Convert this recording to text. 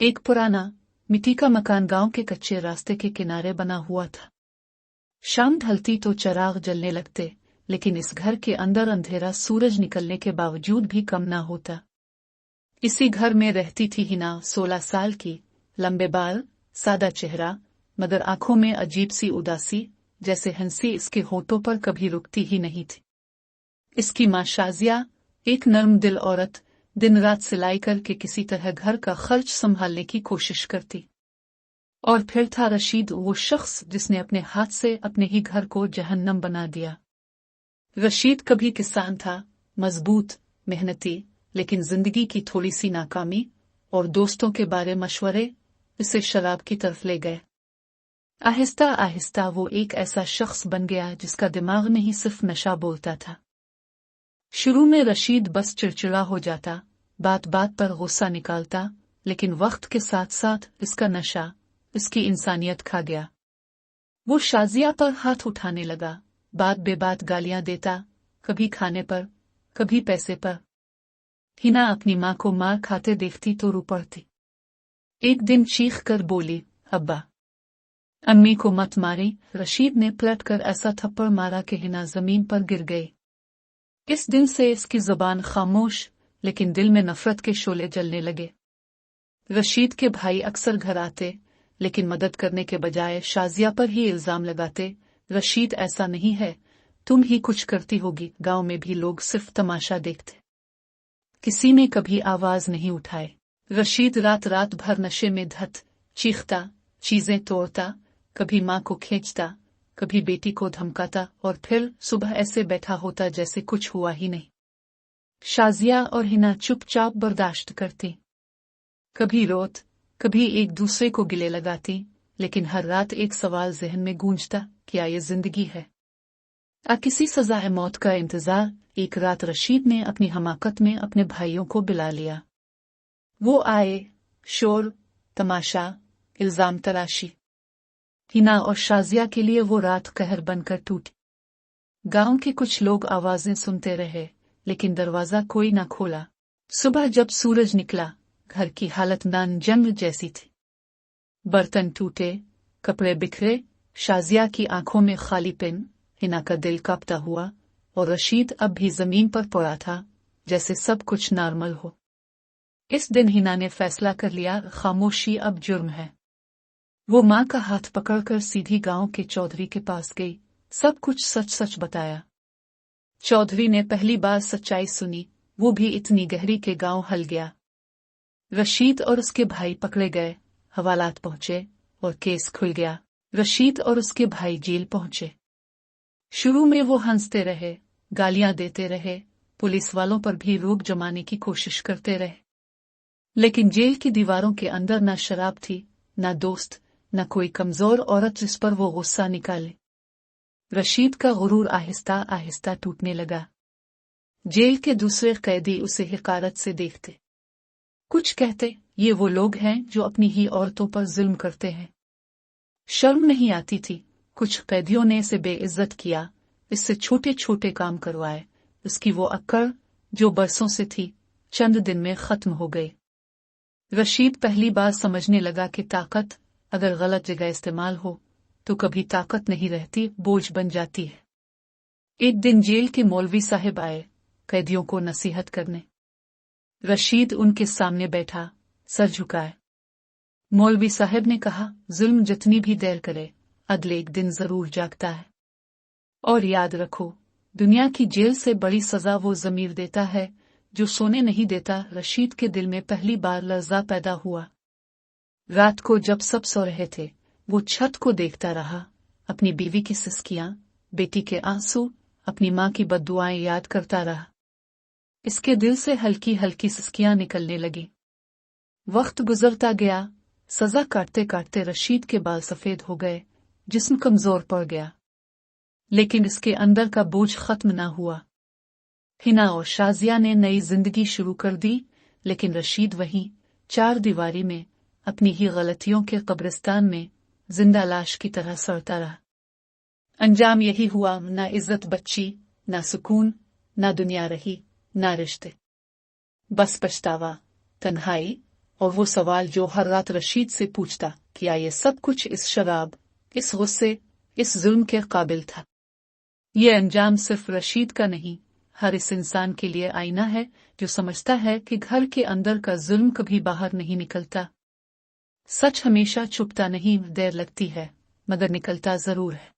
एक पुराना मिट्टी का मकान गांव के कच्चे रास्ते के किनारे बना हुआ था। शाम ढलती तो चिराग जलने लगते, लेकिन इस घर के अंदर अंधेरा सूरज निकलने के बावजूद भी कम ना होता। इसी घर में रहती थी हिना, 16 साल की, लंबे बाल, सादा चेहरा, मगर आंखों में अजीब सी उदासी, जैसे हंसी इसके होठों पर कभी रुकती ही नहीं थी। इसकी मां शाजिया, एक नर्म दिल औरत, दिन रात सिलाई करके किसी तरह घर का खर्च संभालने की कोशिश करती। और फिर था रशीद, वो शख्स जिसने अपने हाथ से अपने ही घर को जहन्नम बना दिया। रशीद कभी किसान था, मजबूत, मेहनती, लेकिन जिंदगी की थोड़ी सी नाकामी और दोस्तों के बारे मशवरे इसे शराब की तरफ ले गए। आहिस्ता आहिस्ता वो एक ऐसा शख्स बन गया जिसका दिमाग में ही सिर्फ नशा बोलता था। शुरू में रशीद बस चिड़चिड़ा हो जाता, बात बात पर गुस्सा निकालता, लेकिन वक्त के साथ साथ इसका नशा इसकी इंसानियत खा गया। वो शाजिया पर हाथ उठाने लगा, बात बेबात गालियां देता, कभी खाने पर, कभी पैसे पर। हिना अपनी मां को मार खाते देखती तो रो पड़ती। एक दिन चीख कर बोली, अब्बा, अम्मी को मत मारी। रशीद ने पलट कर ऐसा थप्पड़ मारा कि हिना जमीन पर गिर गई। इस दिन से इसकी जुबान खामोश, लेकिन दिल में नफरत के शोले जलने लगे। रशीद के भाई अक्सर घर आते, लेकिन मदद करने के बजाय शाजिया पर ही इल्जाम लगाते, रशीद ऐसा नहीं है, तुम ही कुछ करती होगी। गांव में भी लोग सिर्फ तमाशा देखते, किसी ने कभी आवाज नहीं उठाए। रशीद रात रात भर नशे में धत, चीखता, चीजें तोड़ता, कभी मां को खींचता, कभी बेटी को धमकाता, और फिर सुबह ऐसे बैठा होता जैसे कुछ हुआ ही नहीं। शाजिया और हिना चुपचाप बर्दाश्त करती, कभी रोत, कभी एक दूसरे को गिले लगाती, लेकिन हर रात एक सवाल जहन में गूंजता, क्या ये जिंदगी है? किसी सजाए मौत का इंतजार। एक रात रशीद ने अपनी हमाकत में अपने भाइयों को बुला लिया। वो आए, शोर, तमाशा, इल्जाम तराशी। हिना और शाजिया के लिए वो रात कहर बनकर टूटी। गांव के कुछ लोग आवाजें सुनते रहे, लेकिन दरवाजा कोई ना खोला। सुबह जब सूरज निकला, घर की हालत नानजंग जैसी थी। बर्तन टूटे, कपड़े बिखरे, शाजिया की आंखों में खालीपन, हिना का दिल कांपता हुआ, और रशीद अब भी जमीन पर पड़ा था, जैसे सब कुछ नॉर्मल हो। इस दिन हिना ने फैसला कर लिया, खामोशी अब जुर्म है। वो मां का हाथ पकड़कर सीधी गांव के चौधरी के पास गई, सब कुछ सच सच बताया। चौधरी ने पहली बार सच्चाई सुनी, वो भी इतनी गहरी के गांव हल गया। रशीद और उसके भाई पकड़े गए, हवालात पहुंचे, और केस खुल गया। रशीद और उसके भाई जेल पहुंचे। शुरू में वो हंसते रहे, गालियां देते रहे, पुलिस वालों पर भी रोक जमाने की कोशिश करते रहे, लेकिन जेल की दीवारों के अंदर न शराब थी, न दोस्त, न कोई कमजोर औरत जिस पर वो गुस्सा निकाले। रशीद का गुरूर आहिस्ता आहिस्ता टूटने लगा। जेल के दूसरे कैदी उसे हिकारत से देखते। कुछ कहते, ये वो लोग हैं जो अपनी ही औरतों पर जुल्म करते हैं। शर्म नहीं आती थी। कुछ कैदियों ने इसे बेइज्जत किया, इससे छोटे छोटे काम करवाए। उसकी वो अक्कड़, जो बरसों से थी, चंद दिन में खत्म हो गई। रशीद पहली बार समझने लगा कि ताकत अगर गलत जगह इस्तेमाल हो तो कभी ताकत नहीं रहती, बोझ बन जाती है। एक दिन जेल के मौलवी साहब आए, कैदियों को नसीहत करने। रशीद उनके सामने बैठा, सर झुकाए। मौलवी साहब ने कहा, जुल्म जितनी भी देर करे, अगले एक दिन जरूर जागता है। और याद रखो, दुनिया की जेल से बड़ी सजा वो ज़मीर देता है जो सोने नहीं देता। रशीद के दिल में पहली बार लर्जा पैदा हुआ। रात को जब सब सो रहे थे, वो छत को देखता रहा, अपनी बीवी की सिसकियां, बेटी के आंसू, अपनी मां की बद्दुआएं याद करता रहा। इसके दिल से हल्की हल्की सिसकियां निकलने लगी। वक्त गुजरता गया, सजा काटते काटते रशीद के बाल सफेद हो गए, जिस्म कमजोर पड़ गया, लेकिन इसके अंदर का बोझ खत्म ना हुआ। हिना और शाजिया ने नई जिंदगी शुरू कर दी, लेकिन रशीद वहीं चार दीवारी में अपनी ही गलतियों के कब्रिस्तान में जिंदा लाश की तरह सड़ता रहा। अंजाम यही हुआ, ना इज्जत बच्ची, ना सुकून, ना दुनिया रही, ना रिश्ते, बस पछतावा, तन्हाई اور وہ سوال جو ہر رات رشید سے پوچھتا، کیا یہ سب کچھ اس شراب، اس غصے، اس ظلم کے قابل تھا؟ یہ انجام صرف رشید کا نہیں، ہر اس انسان کے لیے آئینہ ہے جو سمجھتا ہے کہ گھر کے اندر کا ظلم کبھی باہر نہیں نکلتا۔ سچ ہمیشہ چھپتا نہیں، دیر لگتی ہے، مگر نکلتا ضرور ہے۔